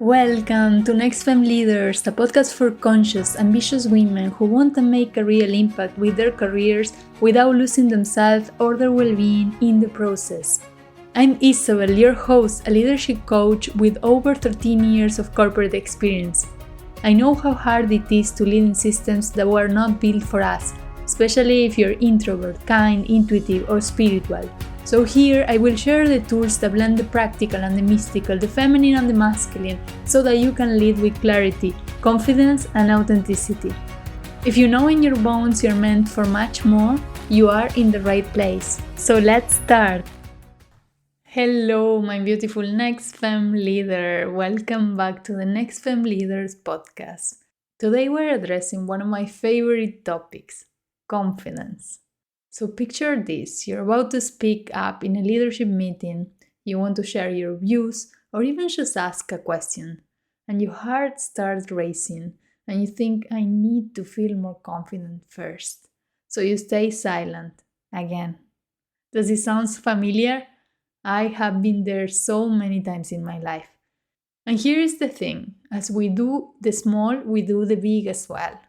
Welcome to Nextfem Leaders, the podcast for conscious, ambitious women who want to make a real impact with their careers without losing themselves or their well-being in the process. I'm Isabel, your host, a leadership coach with over 13 years of corporate experience. I know how hard it is to lead in systems that were not built for us, especially if you're introvert, kind, intuitive, or spiritual. So here I will share the tools that blend the practical and the mystical, the feminine and the masculine, so that you can lead with clarity, confidence, and authenticity. If you know in your bones you're meant for much more, you are in the right place. So let's start! Hello, my beautiful Nextfem leader. Welcome back to the Nextfem Leaders podcast. Today we're addressing one of my favorite topics, confidence. So picture this, you're about to speak up in a leadership meeting, you want to share your views or even just ask a question, and your heart starts racing and you think, I need to feel more confident first. So you stay silent again. Does it sound familiar? I have been there so many times in my life. And here is the thing, as we do the small, we do the big as well.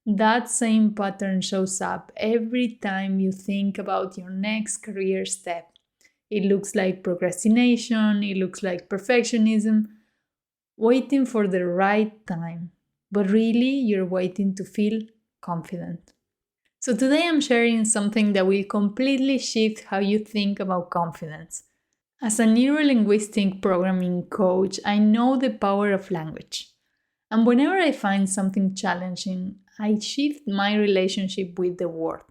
That same pattern shows up every time you think about your next career step. It looks like procrastination, it looks like perfectionism, waiting for the right time. But really, you're waiting to feel confident. So today I'm sharing something that will completely shift how you think about confidence. As a neuro-linguistic programming coach, I know the power of language. And whenever I find something challenging, I shift my relationship with the word.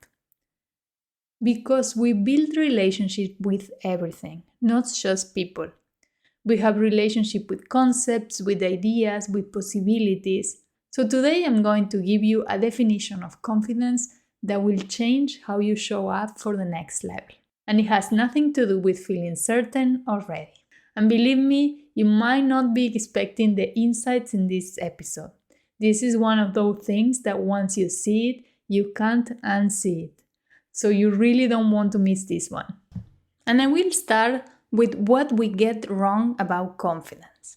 Because we build relationship with everything, not just people. We have relationship with concepts, with ideas, with possibilities. So today I'm going to give you a definition of confidence that will change how you show up for the next level. And it has nothing to do with feeling certain or ready. And believe me, you might not be expecting the insights in this episode. This is one of those things that once you see it, you can't unsee it. So you really don't want to miss this one. And I will start with what we get wrong about confidence.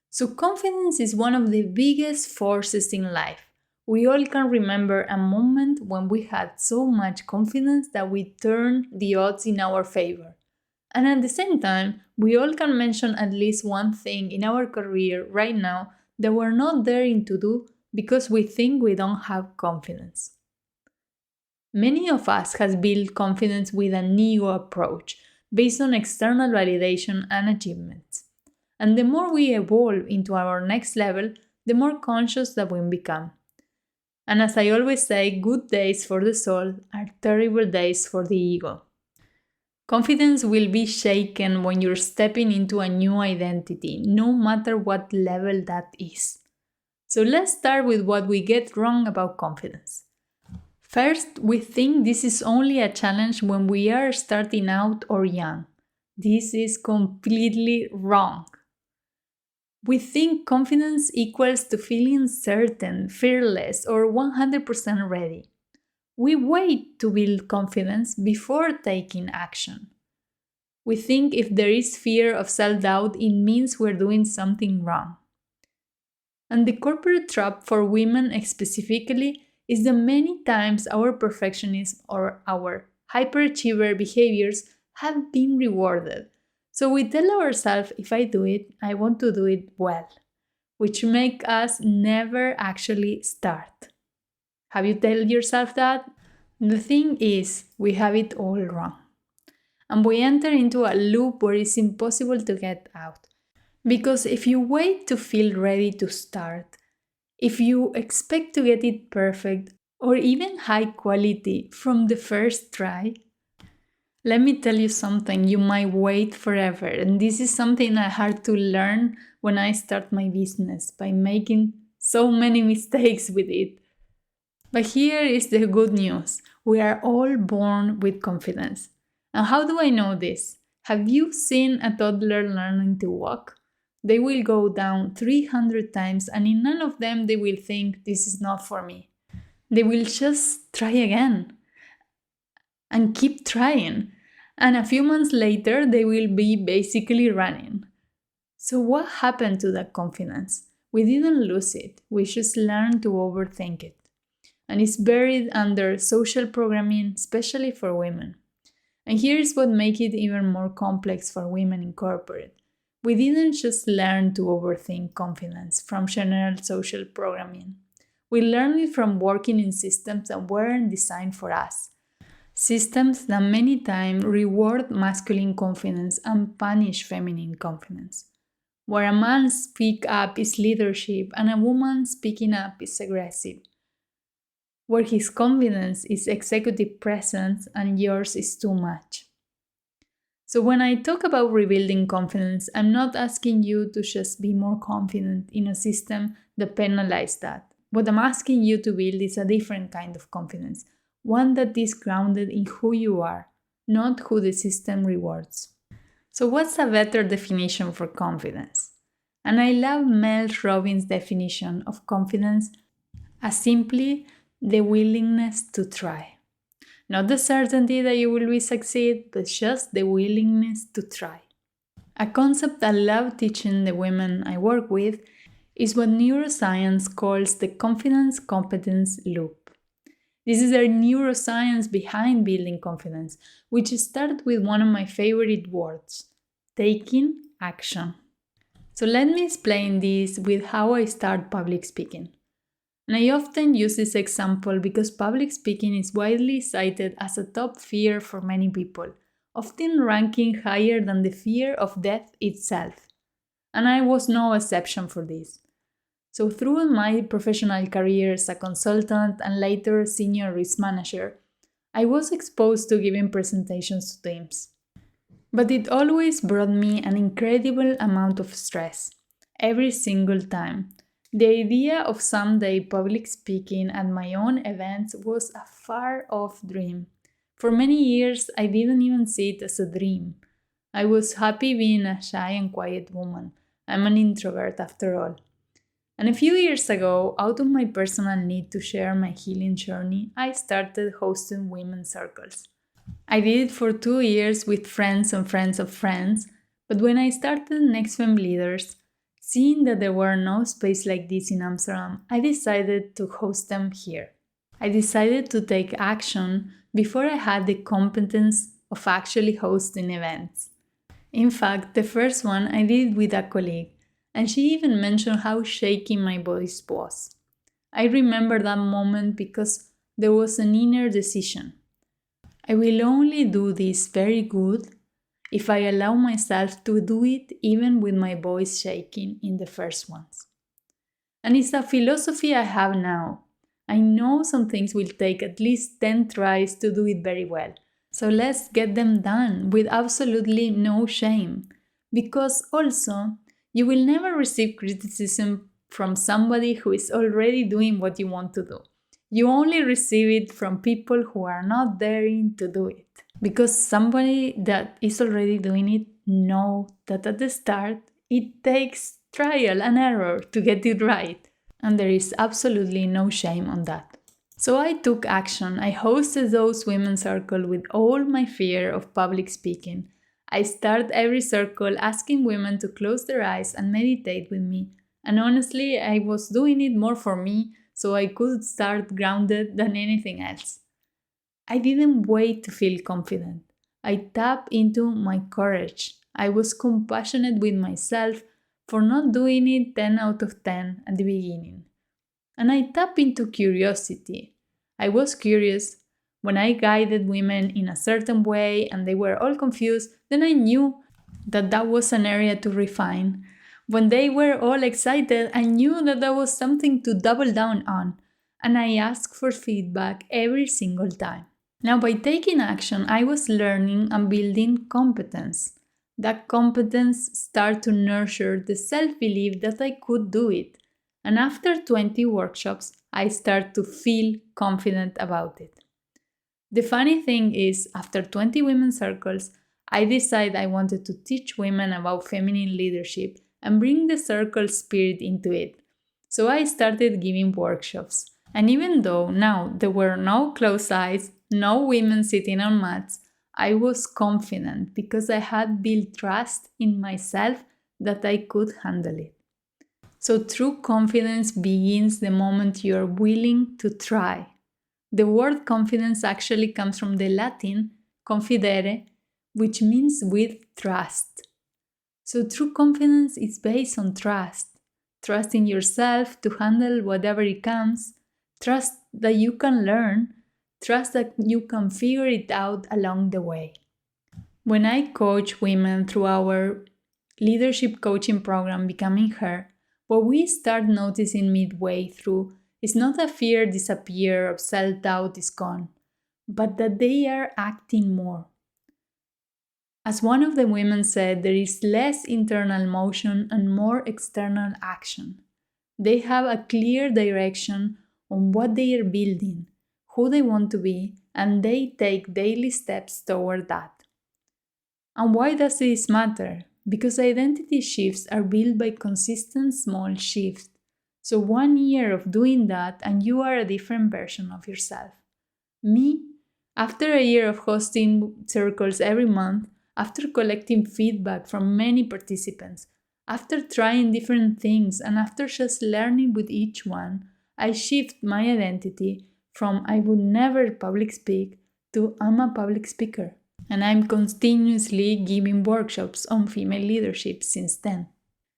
So confidence is one of the biggest forces in life. We all can remember a moment when we had so much confidence that we turned the odds in our favor. And at the same time, we all can mention at least one thing in our career right now that we're not daring to do because we think we don't have confidence. Many of us has built confidence with an ego approach based on external validation and achievements. And the more we evolve into our next level, the more conscious that we become. And as I always say, good days for the soul are terrible days for the ego. Confidence will be shaken when you're stepping into a new identity, no matter what level that is. So let's start with what we get wrong about confidence. First, we think this is only a challenge when we are starting out or young. This is completely wrong. We think confidence equals to feeling certain, fearless, or 100% ready. We wait to build confidence before taking action. We think if there is fear of self-doubt, it means we're doing something wrong. And the corporate trap for women specifically is that many times our perfectionism or our hyperachiever behaviors have been rewarded. So we tell ourselves, if I do it, I want to do it well, which make us never actually start. Have you told yourself that? The thing is, we have it all wrong. And we enter into a loop where it's impossible to get out. Because if you wait to feel ready to start, if you expect to get it perfect or even high quality from the first try, let me tell you something, you might wait forever. And this is something I had to learn when I start my business by making so many mistakes with it. But here is the good news. We are all born with confidence. And how do I know this? Have you seen a toddler learning to walk? They will go down 300 times and in none of them they will think this is not for me. They will just try again and keep trying. And a few months later they will be basically running. So, what happened to that confidence? We didn't lose it, we just learned to overthink it. And it's buried under social programming, especially for women. And here's what makes it even more complex for women in corporate. We didn't just learn to overthink confidence from general social programming. We learned it from working in systems that weren't designed for us. Systems that many times reward masculine confidence and punish feminine confidence. Where a man speak up is leadership and a woman speaking up is aggressive. Where his confidence is executive presence and yours is too much. So when I talk about rebuilding confidence, I'm not asking you to just be more confident in a system that penalizes that. What I'm asking you to build is a different kind of confidence, one that is grounded in who you are, not who the system rewards. So what's a better definition for confidence? And I love Mel Robbins' definition of confidence as simply the willingness to try. Not the certainty that you will succeed, but just the willingness to try. A concept I love teaching the women I work with is what neuroscience calls the confidence competence loop. This is the neuroscience behind building confidence, which starts with one of my favorite words, taking action. So let me explain this with how I start public speaking. And I often use this example because public speaking is widely cited as a top fear for many people, often ranking higher than the fear of death itself. And I was no exception for this. So through my professional career as a consultant and later senior risk manager, I was exposed to giving presentations to teams. But it always brought me an incredible amount of stress, every single time. The idea of someday public speaking at my own events was a far-off dream. For many years, I didn't even see it as a dream. I was happy being a shy and quiet woman. I'm an introvert after all. And a few years ago, out of my personal need to share my healing journey, I started hosting women's circles. I did it for 2 years with friends and friends of friends, but when I started Nextfem Leaders, seeing that there were no space like this in Amsterdam, I decided to host them here. I decided to take action before I had the competence of actually hosting events. In fact, the first one I did with a colleague, and she even mentioned how shaky my voice was. I remember that moment because there was an inner decision. I will only do this very good if I allow myself to do it even with my voice shaking in the first ones. And it's a philosophy I have now. I know some things will take at least 10 tries to do it very well. So let's get them done with absolutely no shame. Because also, you will never receive criticism from somebody who is already doing what you want to do. You only receive it from people who are not daring to do it. Because somebody that is already doing it knows that at the start it takes trial and error to get it right. And there is absolutely no shame on that. So I took action. I hosted those women's circles with all my fear of public speaking. I start every circle asking women to close their eyes and meditate with me. And honestly, I was doing it more for me so I could start grounded than anything else. I didn't wait to feel confident. I tapped into my courage. I was compassionate with myself for not doing it 10 out of 10 at the beginning. And I tapped into curiosity. I was curious. When I guided women in a certain way and they were all confused, then I knew that that was an area to refine. When they were all excited, I knew that that was something to double down on. And I asked for feedback every single time. Now, by taking action, I was learning and building competence. That competence started to nurture the self-belief that I could do it. And after 20 workshops, I started to feel confident about it. The funny thing is, after 20 women's circles, I decided I wanted to teach women about feminine leadership and bring the circle spirit into it. So I started giving workshops. And even though now there were no closed eyes, no women sitting on mats, I was confident because I had built trust in myself that I could handle it. So true confidence begins the moment you are willing to try. The word confidence actually comes from the Latin confidere, which means with trust. So true confidence is based on trust. Trust in yourself to handle whatever it comes. Trust that you can learn. Trust that you can figure it out along the way. When I coach women through our leadership coaching program, Becoming Her, what we start noticing midway through is not that fear disappears or self-doubt is gone, but that they are acting more. As one of the women said, there is less internal motion and more external action. They have a clear direction on what they are building, who they want to be, and they take daily steps toward that. And why does this matter? Because identity shifts are built by consistent small shifts. So 1 year of doing that and you are a different version of yourself. Me, after a year of hosting circles every month, after collecting feedback from many participants, after trying different things and after just learning with each one, I shift my identity from I would never public speak to I'm a public speaker. And I'm continuously giving workshops on female leadership since then.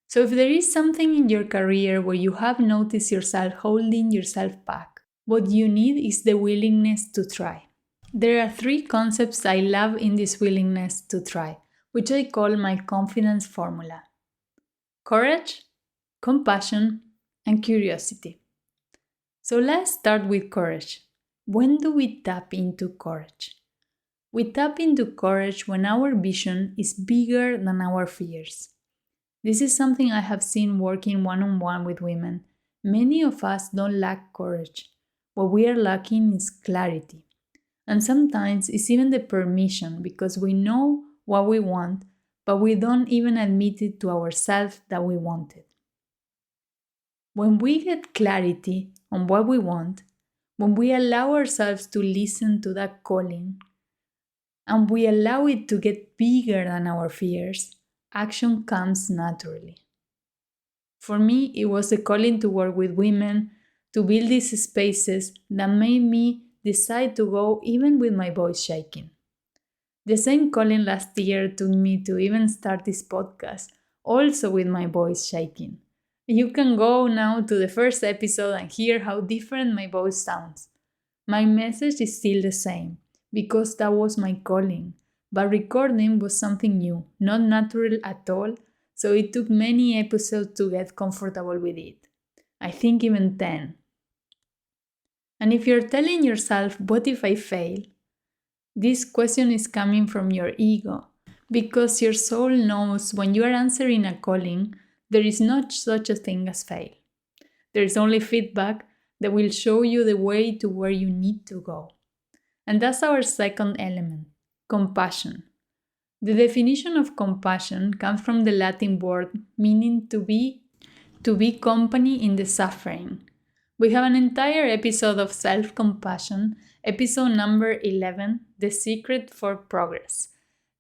So if there is something in your career where you have noticed yourself holding yourself back, what you need is the willingness to try. There are 3 concepts I love in this willingness to try, which I call my confidence formula: courage, compassion, and curiosity. So let's start with courage. When do we tap into courage? We tap into courage when our vision is bigger than our fears. This is something I have seen working one-on-one with women. Many of us don't lack courage. What we are lacking is clarity. And sometimes it's even the permission, because we know what we want, but we don't even admit it to ourselves that we want it. When we get clarity on what we want, when we allow ourselves to listen to that calling, and we allow it to get bigger than our fears, action comes naturally. For me, it was a calling to work with women, to build these spaces that made me decide to go even with my voice shaking. The same calling last year took me to even start this podcast, also with my voice shaking. You can go now to the first episode and hear how different my voice sounds. My message is still the same, because that was my calling, but recording was something new, not natural at all, so it took many episodes to get comfortable with it. I think even 10. And if you're telling yourself, what if I fail? This question is coming from your ego, because your soul knows when you are answering a calling, there is not such a thing as fail. There is only feedback that will show you the way to where you need to go. And that's our second element, compassion. The definition of compassion comes from the Latin word meaning to be company in the suffering. We have an entire episode of self-compassion, episode number 11, The Secret for Progress.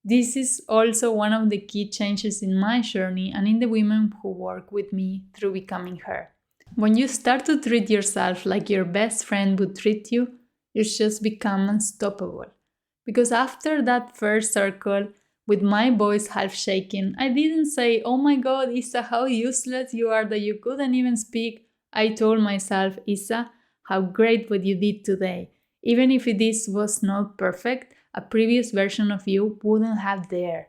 This is also one of the key changes in my journey and in the women who work with me through Becoming Her. When you start to treat yourself like your best friend would treat you, you just become unstoppable. Because after that first circle, with my voice half shaking, I didn't say, "Oh my god, Isa, how useless you are that you couldn't even speak." I told myself, "Isa, how great what you did today. Even if this was not perfect, a previous version of you wouldn't have dared."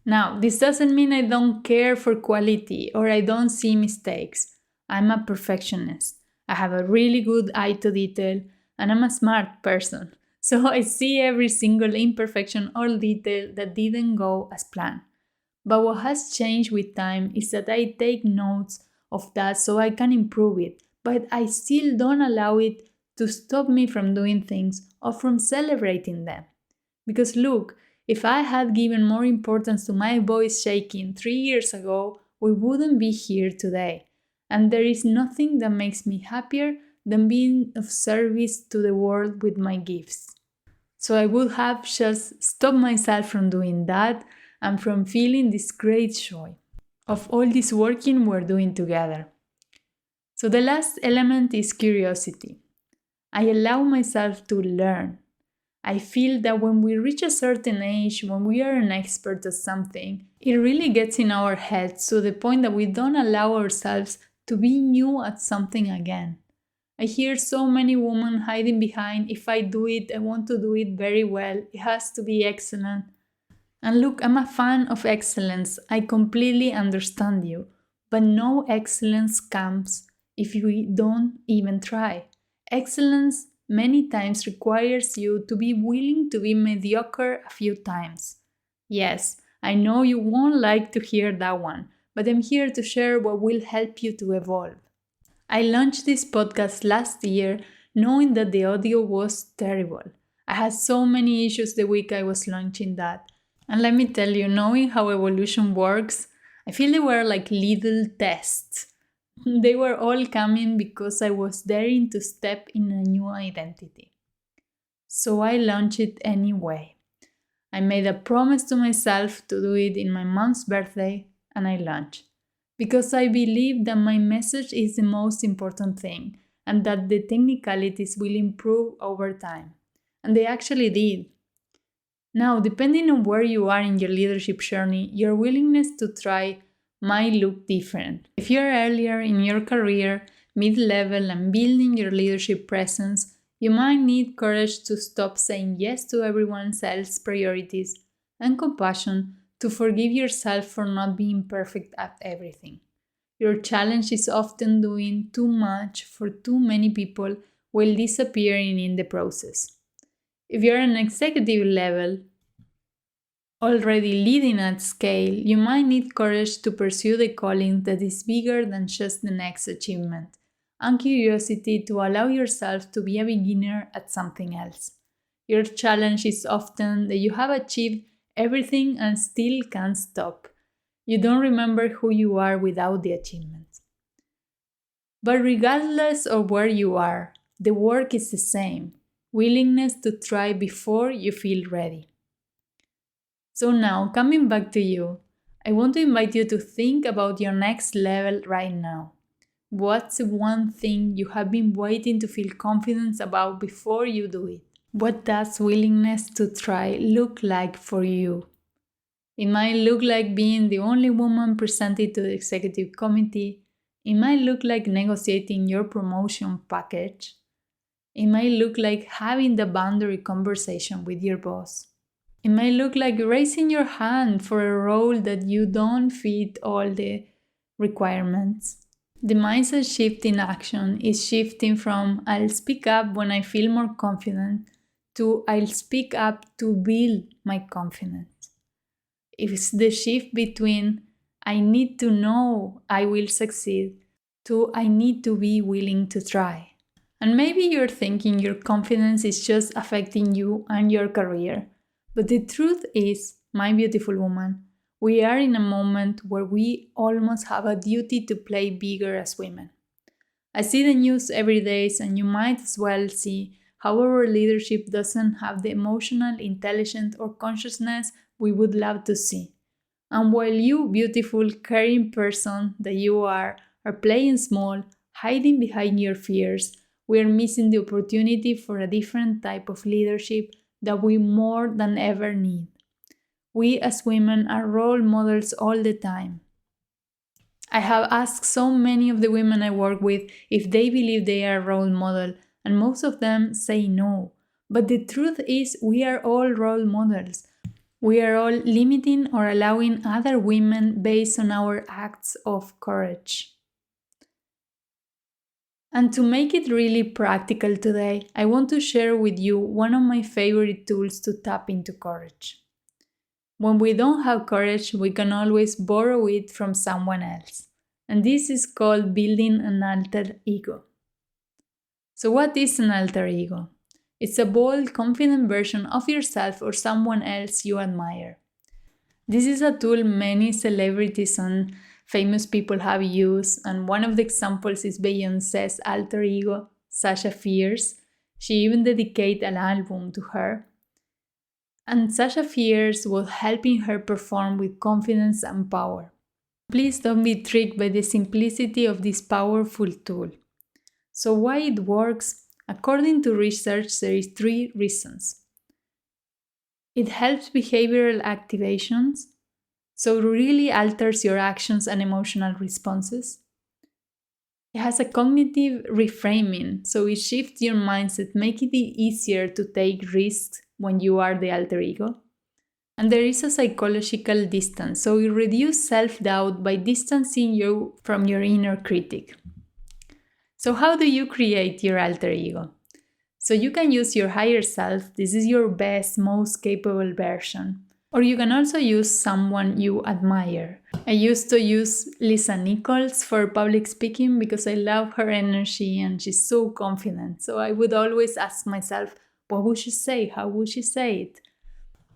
Now, this doesn't mean I don't care for quality or I don't see mistakes. I'm a perfectionist. I have a really good eye to detail and I'm a smart person. So I see every single imperfection or detail that didn't go as planned. But what has changed with time is that I take notes of that so I can improve it, but I still don't allow it to stop me from doing things or from celebrating them. Because look, if I had given more importance to my voice shaking 3 years ago, we wouldn't be here today. And there is nothing that makes me happier than being of service to the world with my gifts. So I would have just stopped myself from doing that and from feeling this great joy. of all this working we're doing together. So the last element is curiosity. I allow myself to learn. I feel that when we reach a certain age, when we are an expert at something, it really gets in our heads to the point that we don't allow ourselves to be new at something again. I hear so many women hiding behind, if I do it, I want to do it very well, it has to be excellent. And look, I'm a fan of excellence, I completely understand you, but no excellence comes if we don't even try. Excellence many times requires you to be willing to be mediocre a few times. Yes, I know you won't like to hear that one, but I'm here to share what will help you to evolve. I launched this podcast last year knowing that the audio was terrible. I had so many issues the week I was launching that. And let me tell you, knowing how evolution works, I feel they were like little tests. They were all coming because I was daring to step in a new identity. So I launched it anyway. I made a promise to myself to do it in my mom's birthday, and I launched. Because I believe that my message is the most important thing, and that the technicalities will improve over time. And they actually did. Now, depending on where you are in your leadership journey, your willingness to try might look different. If you're earlier in your career, mid-level, and building your leadership presence, you might need courage to stop saying yes to everyone else's priorities and compassion to forgive yourself for not being perfect at everything. Your challenge is often doing too much for too many people while disappearing in the process. If you're an executive level, already leading at scale, you might need courage to pursue the calling that is bigger than just the next achievement, and curiosity to allow yourself to be a beginner at something else. Your challenge is often that you have achieved everything and still can't stop. You don't remember who you are without the achievement. But regardless of where you are, the work is the same: willingness to try before you feel ready. So now, coming back to you, I want to invite you to think about your next level right now. What's one thing you have been waiting to feel confident about before you do it? What does willingness to try look like for you? It might look like being the only woman presented to the executive committee. It might look like negotiating your promotion package. It might look like having the boundary conversation with your boss. It might look like raising your hand for a role that you don't fit all the requirements. The mindset shift in action is shifting from I'll speak up when I feel more confident to I'll speak up to build my confidence. It's the shift between I need to know I will succeed to I need to be willing to try. And maybe you're thinking your confidence is just affecting you and your career. But the truth is, my beautiful woman, we are in a moment where we almost have a duty to play bigger as women. I see the news every day, and you might as well see how our leadership doesn't have the emotional intelligence or consciousness we would love to see. And while you, beautiful, caring person that you are playing small, hiding behind your fears, we are missing the opportunity for a different type of leadership that we more than ever need. We as women are role models all the time. I have asked so many of the women I work with if they believe they are a role model, and most of them say no. But the truth is, we are all role models. We are all limiting or allowing other women based on our acts of courage. And to make it really practical today, I want to share with you one of my favorite tools to tap into courage. When we don't have courage, we can always borrow it from someone else. And this is called building an alter ego. So what is an alter ego? It's a bold, confident version of yourself or someone else you admire. This is a tool many celebrities and famous people have used, and one of the examples is Beyoncé's alter ego, Sasha Fierce. She even dedicated an album to her. And Sasha Fierce was helping her perform with confidence and power. Please don't be tricked by the simplicity of this powerful tool. So why it works? According to research, there is 3 reasons. It helps behavioral activations, so it really alters your actions and emotional responses. It has a cognitive reframing, so it shifts your mindset, making it easier to take risks when you are the alter ego. And there is a psychological distance, so it reduces self-doubt by distancing you from your inner critic. So how do you create your alter ego? So you can use your higher self. This is your best, most capable version. Or you can also use someone you admire. I used to use Lisa Nichols for public speaking because I love her energy and she's so confident. So I would always ask myself, what would she say? How would she say it?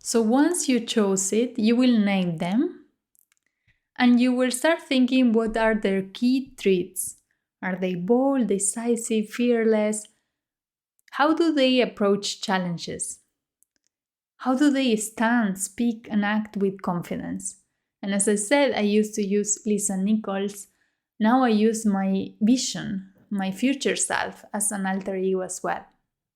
So once you chose it, you will name them and you will start thinking what are their key traits. Are they bold, decisive, fearless? How do they approach challenges? How do they stand, speak, and act with confidence? And as I said, I used to use Lisa Nichols. Now I use my vision, my future self, as an alter ego as well.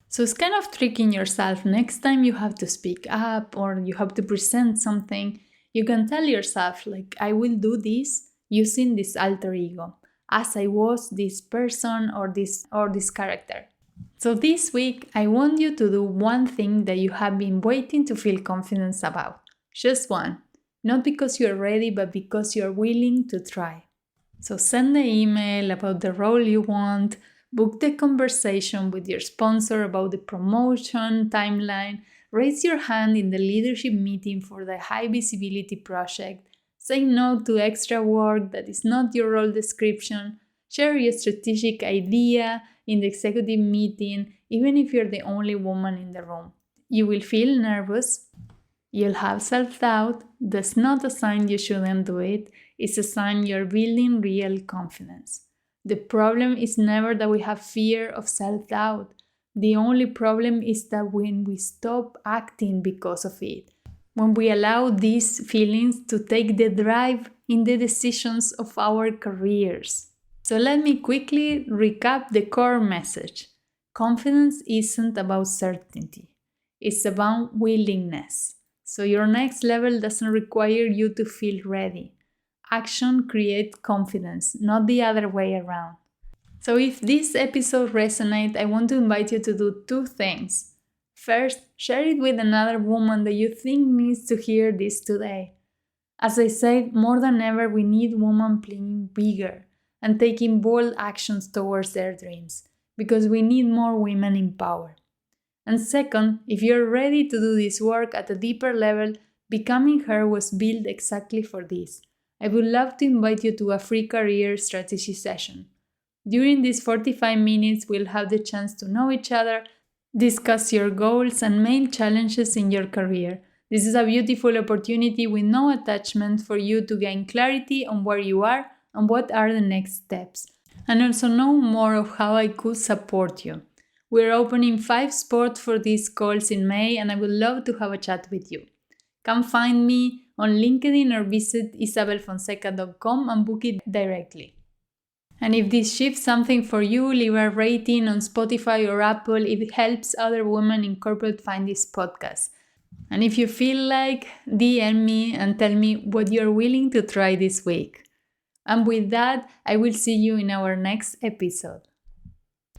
So it's kind of tricking yourself. Next time you have to speak up or you have to present something, you can tell yourself, like, I will do this using this alter ego, as I was this person or this character. So this week, I want you to do one thing that you have been waiting to feel confidence about. Just one. Not because you're ready, but because you're willing to try. So send the email about the role you want, book the conversation with your sponsor about the promotion timeline, raise your hand in the leadership meeting for the high visibility project, say no to extra work that is not your role description, share your strategic idea in the executive meeting, even if you're the only woman in the room. You will feel nervous, you'll have self-doubt. That's not a sign you shouldn't do it, it's a sign you're building real confidence. The problem is never that we have fear of self-doubt. The only problem is that when we stop acting because of it, when we allow these feelings to take the drive in the decisions of our careers. So let me quickly recap the core message. Confidence isn't about certainty. It's about willingness. So your next level doesn't require you to feel ready. Action creates confidence, not the other way around. So if this episode resonates, I want to invite you to do 2 things. First, share it with another woman that you think needs to hear this today. As I said, more than ever, we need women playing bigger and taking bold actions towards their dreams, because we need more women in power. And second, if you're ready to do this work at a deeper level, Becoming Her was built exactly for this. I would love to invite you to a free career strategy session. During these 45 minutes, we'll have the chance to know each other, discuss your goals and main challenges in your career. This is a beautiful opportunity with no attachment for you to gain clarity on where you are and what are the next steps, and also know more of how I could support you. We're opening 5 spots for these calls in May, and I would love to have a chat with you. Come find me on LinkedIn or visit isabelfonseca.com and book it directly. And if this shifts something for you, leave a rating on Spotify or Apple. It helps other women in corporate find this podcast. And if you feel like, DM me and tell me what you're willing to try this week. And with that, I will see you in our next episode.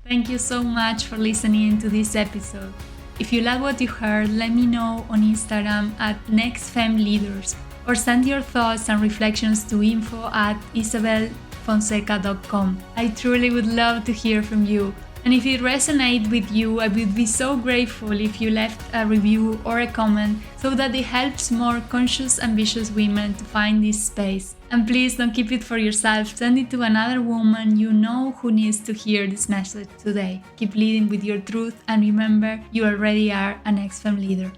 Thank you so much for listening to this episode. If you like what you heard, let me know on Instagram at Nextfem Leaders, or send your thoughts and reflections to info@isabelfonseca.com. I truly would love to hear from you. And if it resonates with you, I would be so grateful if you left a review or a comment so that it helps more conscious, ambitious women to find this space. And please don't keep it for yourself. Send it to another woman you know who needs to hear this message today. Keep leading with your truth, and remember, you already are an Nextfem leader.